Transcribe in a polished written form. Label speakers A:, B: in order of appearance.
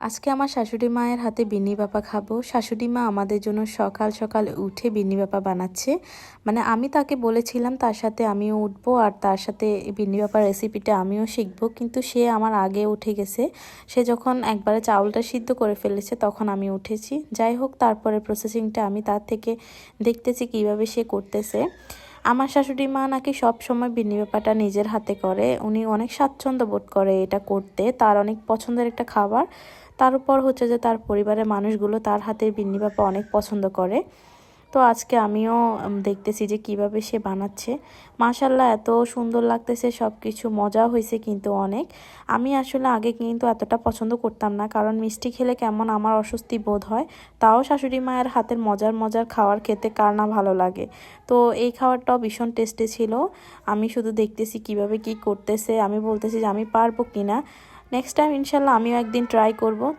A: আজকে আমার শাশুড়ি মায়ের হাতে বিন্নি ভাপা খাবো। শাশুড়ি মা আমাদের জন্য সকাল সকাল উঠে বিন্নি ভাপা বানাচ্ছে। মানে আমি তাকে বলেছিলাম তার সাথে আমিও উঠবো আর তার সাথে বিন্নি ভাপার রেসিপিটা আমিও শিখবো, কিন্তু সে আমার আগে উঠে গেছে। সে যখন একবারে চাউলটা সিদ্ধ করে ফেলেছে তখন আমি উঠেছি। যাই হোক, তারপরে প্রসেসিংটা আমি তার থেকে দেখতেছি কিভাবে সে করতেছে। আমার শাশুড়ি মা নাকি সব সময় বিন্নি ভাপাটা নিজের হাতে করে, উনি অনেক স্বাচ্ছন্দ্য বোধ করে এটা করতে, তার অনেক পছন্দের একটা খাবার। তার উপর হচ্ছে যে তার পরিবারের মানুষগুলো তার হাতের বিন্নি ভাপা অনেক পছন্দ করে। তো আজকে আমিও দেখতেছি যে কিভাবে সে বানাচ্ছে। মাশাল্লাহ, এত সুন্দর লাগতেছে, সব কিছু মজা হয়েছে কিন্তু অনেক। আমি আসলে আগে কিন্তু এতটা পছন্দ করতাম না, কারণ মিষ্টি খেলে কেমন আমার অস্বস্তি বোধ হয়। তাও শাশুড়ি মায়ের হাতের মজার মজার খাবার খেতে কার না ভালো লাগে। তো এই খাবারটাও ভীষণ টেস্টি ছিল। আমি শুধু দেখতেছি কিভাবে কি করতেছে, আমি বলতেছি যে আমি পারবো কিনা। নেক্সট টাইম ইনশাল্লাহ আমিও একদিন ট্রাই করব।